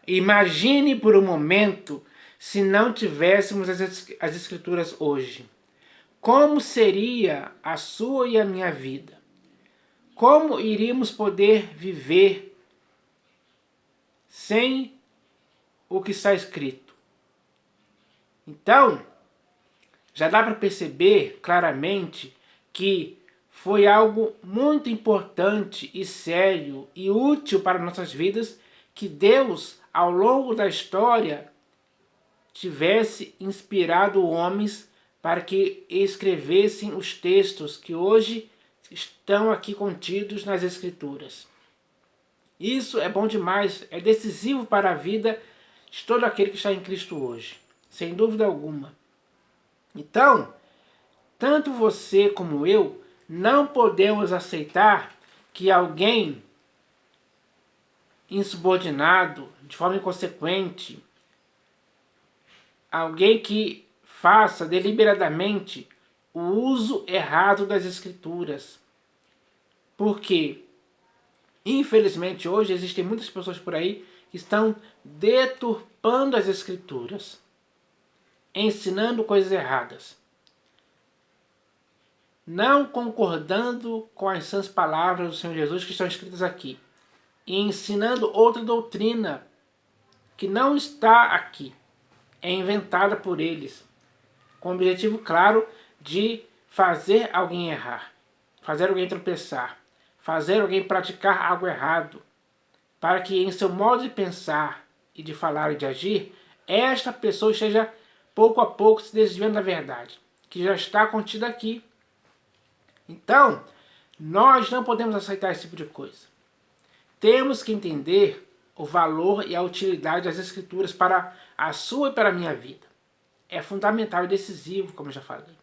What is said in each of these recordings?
Imagine por um momento se não tivéssemos as Escrituras hoje. Como seria a sua e a minha vida? Como iríamos poder viver sem o que está escrito? Então, já dá para perceber claramente que foi algo muito importante e sério e útil para nossas vidas que Deus, ao longo da história, tivesse inspirado homens para que escrevessem os textos que hoje estão aqui contidos nas Escrituras. Isso é bom demais, é decisivo para a vida de todo aquele que está em Cristo hoje, sem dúvida alguma. Então, tanto você como eu não podemos aceitar que alguém insubordinado, de forma inconsequente, alguém que faça deliberadamente o uso errado das Escrituras. Porque, infelizmente, hoje existem muitas pessoas por aí que estão deturpando as Escrituras, ensinando coisas erradas, não concordando com as sãs palavras do Senhor Jesus que estão escritas aqui, e ensinando outra doutrina que não está aqui, é inventada por eles, com o objetivo claro de fazer alguém errar, fazer alguém tropeçar, fazer alguém praticar algo errado, para que em seu modo de pensar e de falar e de agir, esta pessoa esteja pouco a pouco se desviando da verdade, que já está contida aqui. Então, nós não podemos aceitar esse tipo de coisa. Temos que entender o valor e a utilidade das Escrituras para a sua e para a minha vida. É fundamental e decisivo, como eu já falei.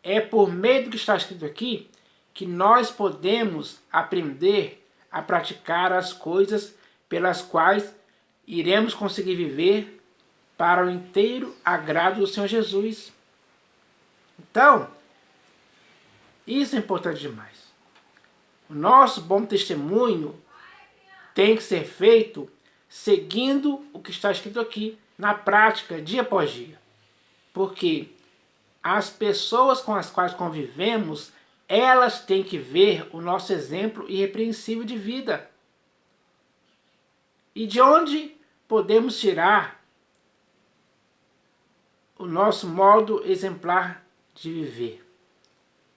É por meio do que está escrito aqui que nós podemos aprender a praticar as coisas pelas quais iremos conseguir viver para o inteiro agrado do Senhor Jesus. Então, isso é importante demais. O nosso bom testemunho tem que ser feito seguindo o que está escrito aqui, na prática, dia após dia. Porque as pessoas com as quais convivemos, elas têm que ver o nosso exemplo irrepreensível de vida. E de onde podemos tirar o nosso modo exemplar de viver,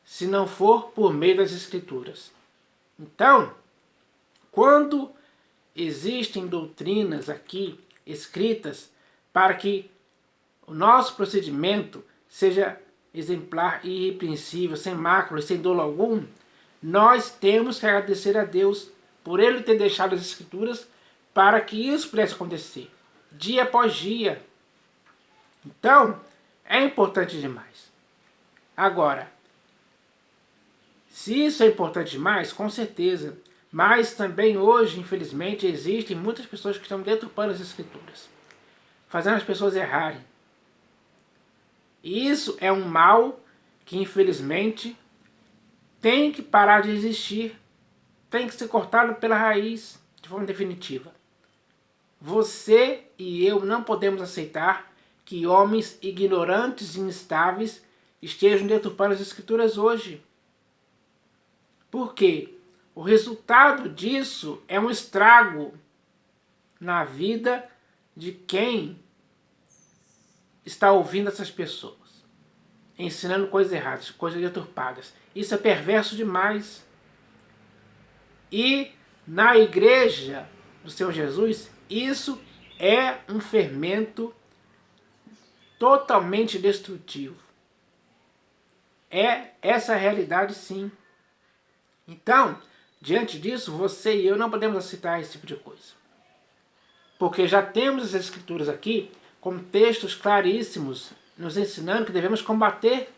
se não for por meio das Escrituras? Então, quando existem doutrinas aqui escritas para que o nosso procedimento seja exemplar e irrepreensível, sem mácula, sem dolo algum, nós temos que agradecer a Deus por Ele ter deixado as Escrituras para que isso pudesse acontecer, dia após dia. Então, é importante demais. Agora, se isso é importante demais, com certeza, mas também hoje, infelizmente, existem muitas pessoas que estão deturpando as Escrituras, fazendo as pessoas errarem. E isso é um mal que, infelizmente, tem que parar de existir, tem que ser cortado pela raiz, de forma definitiva. Você e eu não podemos aceitar que homens ignorantes e instáveis estejam deturpando as Escrituras hoje. Por quê? O resultado disso é um estrago na vida de quem está ouvindo essas pessoas, ensinando coisas erradas, coisas deturpadas. Isso é perverso demais. E na igreja do Senhor Jesus, isso é um fermento totalmente destrutivo. É essa a realidade, sim. Então, diante disso, você e eu não podemos aceitar esse tipo de coisa. Porque já temos as Escrituras aqui com textos claríssimos nos ensinando que devemos combater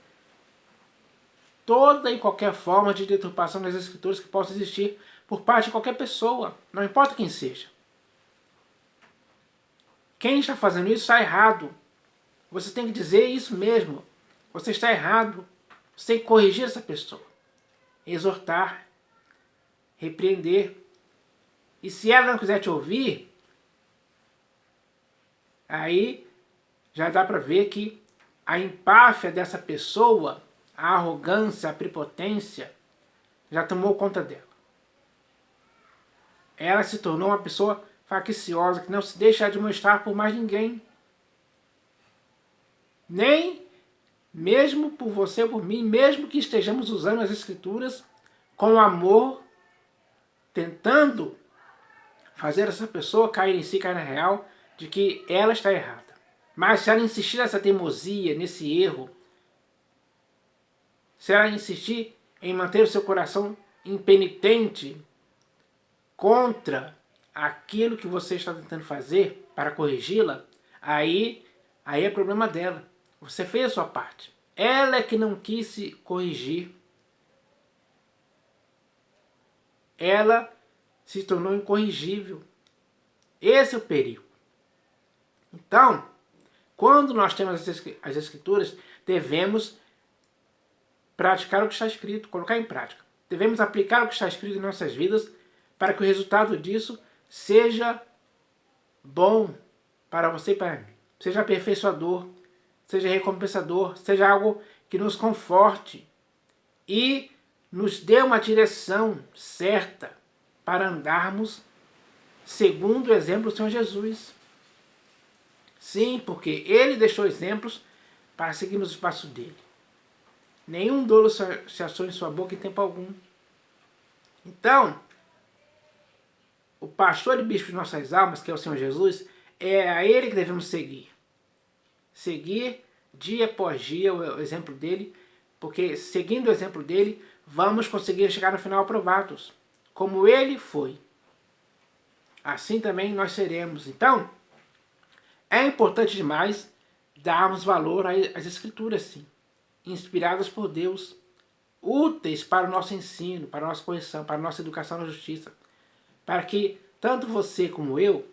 toda e qualquer forma de deturpação das Escrituras que possa existir por parte de qualquer pessoa, não importa quem seja. Quem está fazendo isso está errado. Você tem que dizer isso mesmo. Você está errado. Você tem que corrigir essa pessoa, exortar, repreender. E se ela não quiser te ouvir, aí já dá para ver que a empáfia dessa pessoa, a arrogância, a prepotência, já tomou conta dela. Ela se tornou uma pessoa facciosa, que não se deixa demonstrar por mais ninguém. Nem mesmo por você ou por mim, mesmo que estejamos usando as Escrituras com amor, tentando fazer essa pessoa cair em si, cair na real, de que ela está errada. Mas se ela insistir nessa teimosia, nesse erro, se ela insistir em manter o seu coração impenitente contra aquilo que você está tentando fazer para corrigi-la, aí é problema dela. Você fez a sua parte. Ela é que não quis se corrigir. Ela se tornou incorrigível. Esse é o perigo. Então, quando nós temos as Escrituras, devemos praticar o que está escrito, colocar em prática. Devemos aplicar o que está escrito em nossas vidas para que o resultado disso seja bom para você e para mim. Seja aperfeiçoador, seja recompensador, seja algo que nos conforte e nos dê uma direção certa para andarmos segundo o exemplo do Senhor Jesus. Sim, porque Ele deixou exemplos para seguirmos os passos dele. Nenhum dolo se achou em sua boca em tempo algum. Então, o pastor e bispo de nossas almas, que é o Senhor Jesus, é a Ele que devemos seguir. Seguir dia após dia o exemplo dele, porque seguindo o exemplo dele, vamos conseguir chegar no final aprovados, como ele foi. Assim também nós seremos. Então, é importante demais darmos valor às Escrituras, sim, inspiradas por Deus, úteis para o nosso ensino, para a nossa correção, para a nossa educação na justiça, para que tanto você como eu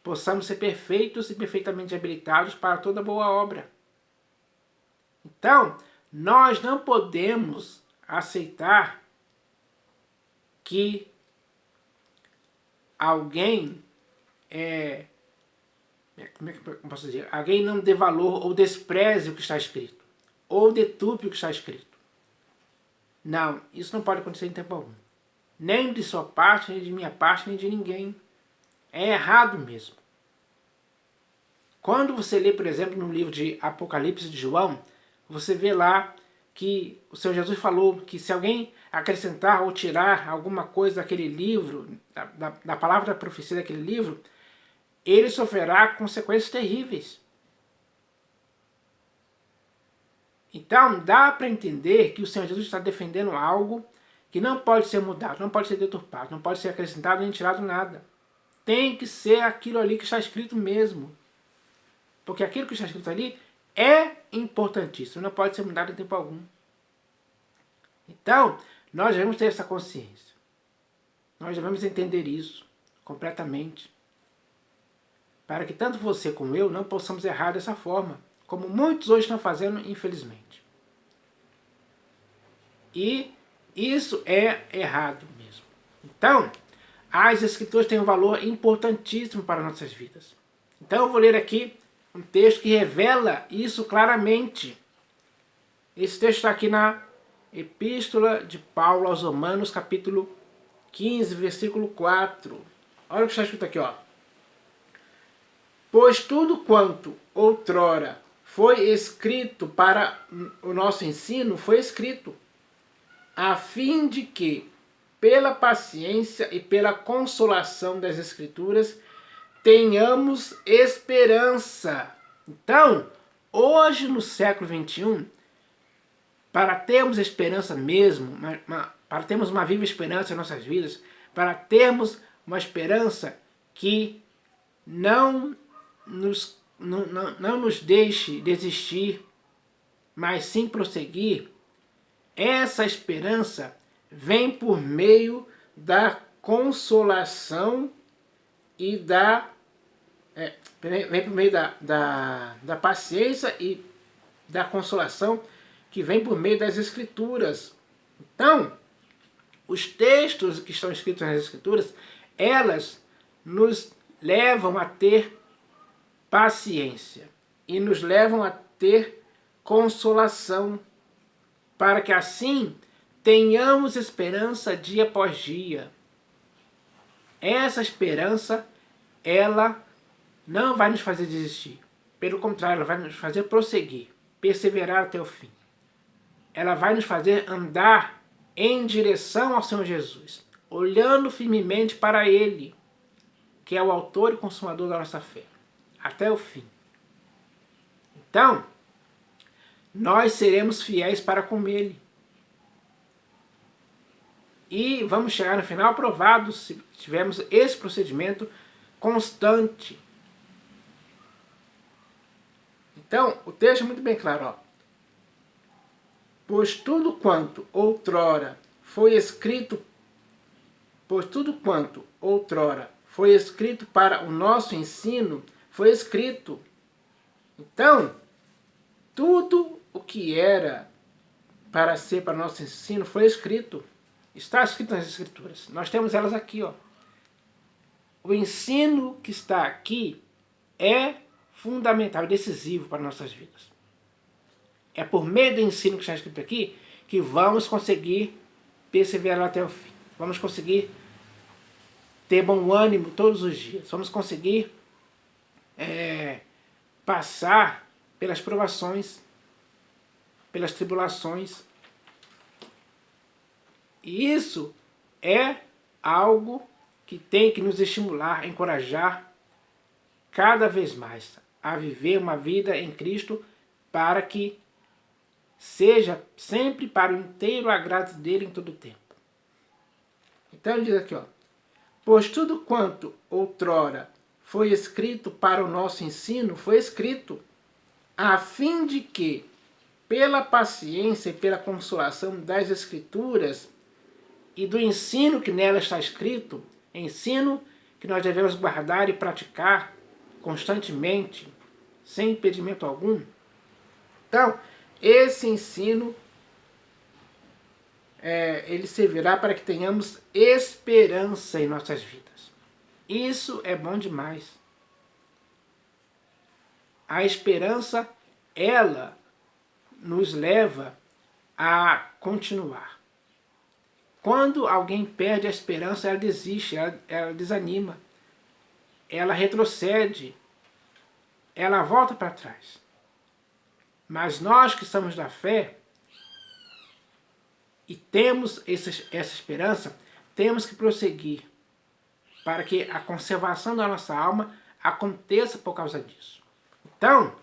possamos ser perfeitos e perfeitamente habilitados para toda boa obra. Então, nós não podemos aceitar que alguém como é que eu posso dizer? Alguém não dê valor ou despreze o que está escrito, ou deturpe o que está escrito. Não, isso não pode acontecer em tempo algum. Nem de sua parte, nem de minha parte, nem de ninguém. É errado mesmo. Quando você lê, por exemplo, no livro de Apocalipse de João, você vê lá que o Senhor Jesus falou que se alguém acrescentar ou tirar alguma coisa daquele livro, da palavra da profecia daquele livro, ele sofrerá consequências terríveis. Então, dá para entender que o Senhor Jesus está defendendo algo que não pode ser mudado, não pode ser deturpado, não pode ser acrescentado nem tirado nada. Tem que ser aquilo ali que está escrito mesmo. Porque aquilo que está escrito ali é importantíssimo, não pode ser mudado em tempo algum. Então, nós devemos ter essa consciência. Nós devemos entender isso completamente. Para que tanto você como eu não possamos errar dessa forma, como muitos hoje estão fazendo, infelizmente. E isso é errado mesmo. Então, as Escrituras têm um valor importantíssimo para nossas vidas. Então eu vou ler aqui um texto que revela isso claramente. Esse texto está aqui na Epístola de Paulo aos Romanos, capítulo 15, versículo 4. Olha o que está escrito aqui, ó. Pois tudo quanto outrora foi escrito para o nosso ensino, foi escrito, a fim de que, pela paciência e pela consolação das Escrituras, tenhamos esperança. Então, hoje no século XXI, para termos esperança mesmo, para termos uma viva esperança em nossas vidas, para termos uma esperança que não nos deixe desistir, mas sim prosseguir, essa esperança vem por meio da consolação e vem por meio da paciência e da consolação que vem por meio das Escrituras. Então, os textos que estão escritos nas Escrituras, elas nos levam a ter paciência e nos levam a ter consolação, para que assim tenhamos esperança dia após dia. Essa esperança, ela não vai nos fazer desistir. Pelo contrário, ela vai nos fazer prosseguir, perseverar até o fim. Ela vai nos fazer andar em direção ao Senhor Jesus, olhando firmemente para Ele, que é o autor e consumador da nossa fé, até o fim. Então, nós seremos fiéis para com Ele. E vamos chegar no final aprovados se tivermos esse procedimento constante. Então, o texto é muito bem claro. Ó. Pois tudo quanto outrora foi escrito para o nosso ensino, foi escrito. Então, tudo o que era para ser para o nosso ensino foi escrito. Está escrito nas Escrituras. Nós temos elas aqui. Ó. O ensino que está aqui é fundamental, decisivo para nossas vidas. É por meio do ensino que está escrito aqui que vamos conseguir perseverar até o fim. Vamos conseguir ter bom ânimo todos os dias. Vamos conseguir passar pelas provações, pelas tribulações. E isso é algo que tem que nos estimular, encorajar cada vez mais a viver uma vida em Cristo, para que seja sempre para o inteiro agrado dele em todo o tempo. Então ele diz aqui, ó, pois tudo quanto outrora foi escrito para o nosso ensino, foi escrito a fim de que, pela paciência e pela consolação das Escrituras e do ensino que nela está escrito, ensino que nós devemos guardar e praticar constantemente, sem impedimento algum. Então, esse ensino, ele servirá para que tenhamos esperança em nossas vidas. Isso é bom demais. A esperança, ela nos leva a continuar. Quando alguém perde a esperança, ela desiste, ela desanima, ela retrocede, ela volta para trás. Mas nós que estamos da fé e temos essa esperança, temos que prosseguir para que a conservação da nossa alma aconteça por causa disso. Então,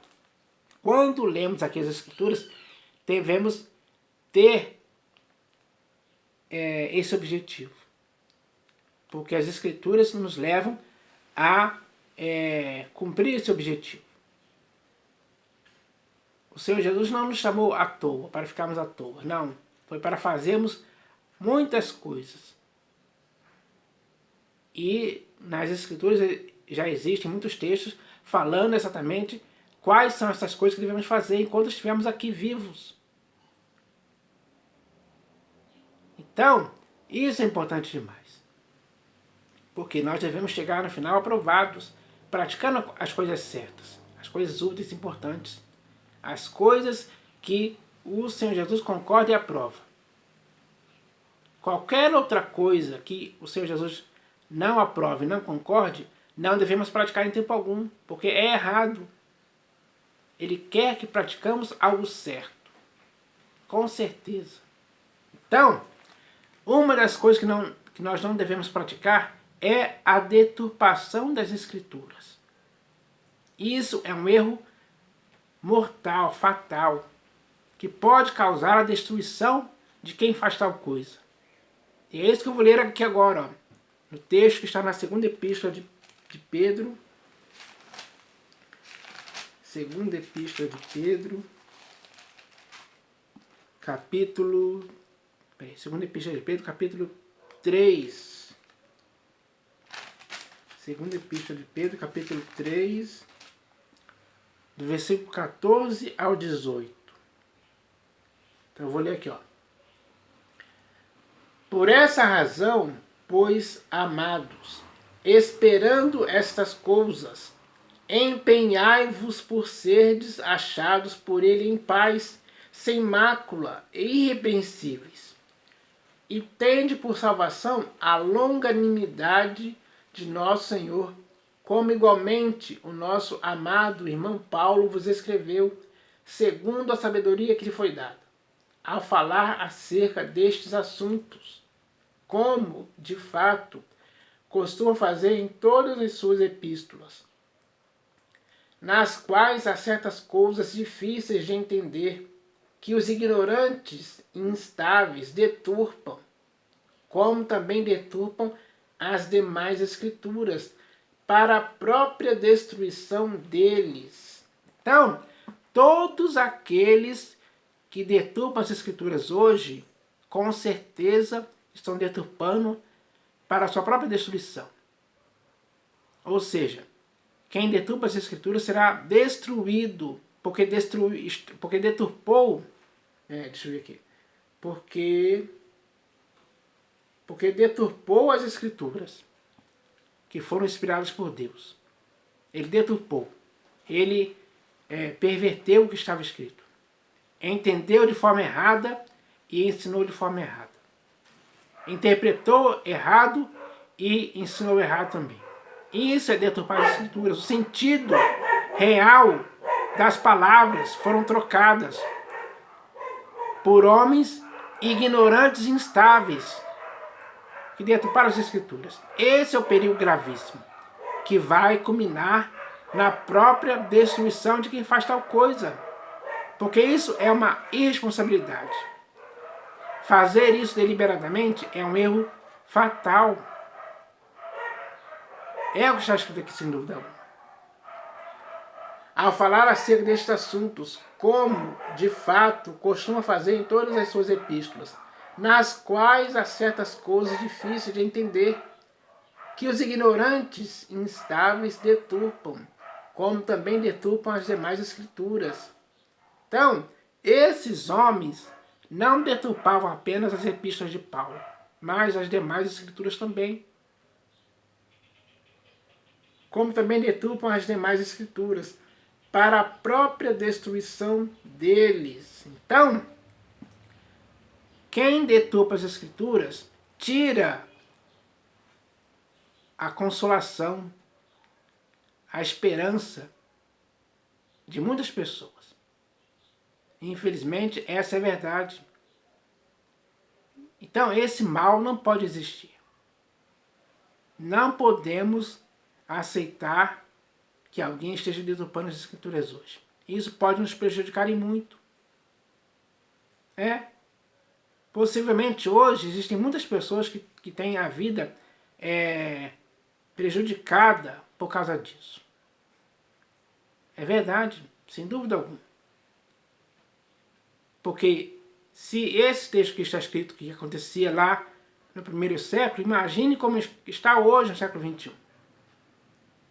quando lemos aqui as Escrituras, devemos ter esse objetivo. Porque as Escrituras nos levam a cumprir esse objetivo. O Senhor Jesus não nos chamou à toa, para ficarmos à toa. Não. Foi para fazermos muitas coisas. E nas Escrituras já existem muitos textos falando exatamente quais são essas coisas que devemos fazer enquanto estivermos aqui vivos. Então, isso é importante demais. Porque nós devemos chegar no final aprovados, praticando as coisas certas, as coisas úteis e importantes, as coisas que o Senhor Jesus concorda e aprova. Qualquer outra coisa que o Senhor Jesus não aprove e não concorde, não devemos praticar em tempo algum, porque é errado. Ele quer que praticamos algo certo, com certeza. Então, uma das coisas que nós não devemos praticar é a deturpação das Escrituras. Isso é um erro mortal, fatal, que pode causar a destruição de quem faz tal coisa. E é isso que eu vou ler aqui agora, ó, no texto que está na segunda epístola de Pedro. Segunda epístola de Pedro, segunda epístola de Pedro, capítulo 3. Segunda epístola de Pedro, capítulo 3, do versículo 14 ao 18. Então eu vou ler aqui, ó. Por essa razão, pois, amados, esperando estas coisas, empenhai-vos por serdes achados por ele em paz, sem mácula e irrepreensíveis. E tende por salvação a longanimidade de nosso Senhor, como igualmente o nosso amado irmão Paulo vos escreveu, segundo a sabedoria que lhe foi dada, ao falar acerca destes assuntos, como, de fato, costuma fazer em todas as suas epístolas, nas quais há certas coisas difíceis de entender, que os ignorantes e instáveis deturpam, como também deturpam as demais escrituras, para a própria destruição deles. Então, todos aqueles que deturpam as escrituras hoje, com certeza estão deturpando para a sua própria destruição. Ou seja, quem deturpa as escrituras será destruído, porque deturpou, deixa eu ver aqui, porque deturpou as escrituras que foram inspiradas por Deus. Ele deturpou, ele perverteu o que estava escrito, entendeu de forma errada e ensinou de forma errada, interpretou errado e ensinou errado também. Isso é deturpar as escrituras. O sentido real das palavras foram trocadas por homens ignorantes e instáveis que deturparam as escrituras. Esse é o perigo gravíssimo, que vai culminar na própria destruição de quem faz tal coisa. Porque isso é uma irresponsabilidade. Fazer isso deliberadamente é um erro fatal. É o que está escrito aqui, sem dúvida alguma. Ao falar acerca destes assuntos, como, de fato, costuma fazer em todas as suas epístolas, nas quais há certas coisas difíceis de entender, que os ignorantes e instáveis deturpam, como também deturpam as demais escrituras. Então, esses homens não deturpavam apenas as epístolas de Paulo, mas as demais escrituras também. Como também deturpam as demais escrituras, para a própria destruição deles. Então, quem deturpa as escrituras tira a consolação, a esperança de muitas pessoas. Infelizmente, essa é a verdade. Então, esse mal não pode existir. Não podemos aceitar que alguém esteja deturpando as escrituras hoje. Isso pode nos prejudicar em muito. Possivelmente hoje existem muitas pessoas que têm a vida prejudicada por causa disso. É verdade, sem dúvida alguma. Porque se esse texto que está escrito que acontecia lá no primeiro século, imagine como está hoje no século XXI.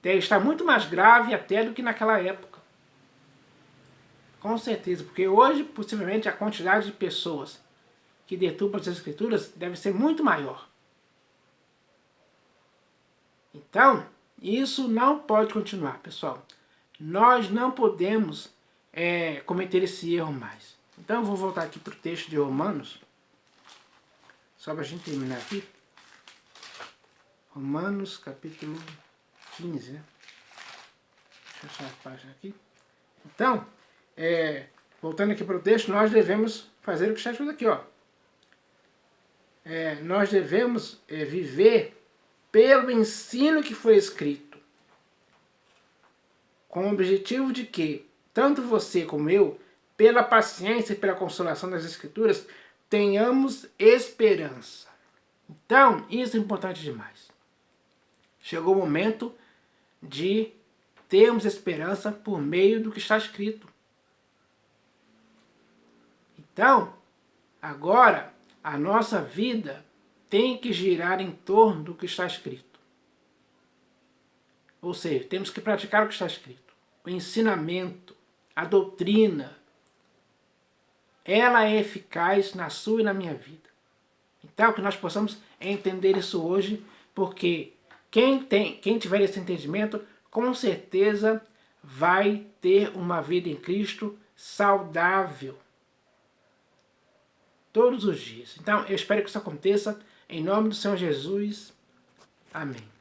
Deve estar muito mais grave até do que naquela época. Com certeza, porque hoje, possivelmente, a quantidade de pessoas que deturpam as escrituras deve ser muito maior. Então, isso não pode continuar, pessoal. Nós não podemos cometer esse erro mais. Então, eu vou voltar aqui para o texto de Romanos, só para a gente terminar aqui. Romanos, capítulo 15, né? Deixa eu achar a página aqui. Então, voltando aqui para o texto, nós devemos fazer o que está escrito aqui, ó. Nós devemos viver pelo ensino que foi escrito, com o objetivo de que, tanto você como eu, pela paciência e pela consolação das Escrituras, tenhamos esperança. Então, isso é importante demais. Chegou o momento de termos esperança por meio do que está escrito. Então, agora, a nossa vida tem que girar em torno do que está escrito. Ou seja, temos que praticar o que está escrito. O ensinamento, a doutrina, ela é eficaz na sua e na minha vida. Então, que nós possamos entender isso hoje, porque quem tiver esse entendimento com certeza vai ter uma vida em Cristo saudável. Todos os dias. Então, eu espero que isso aconteça. Em nome do Senhor Jesus. Amém.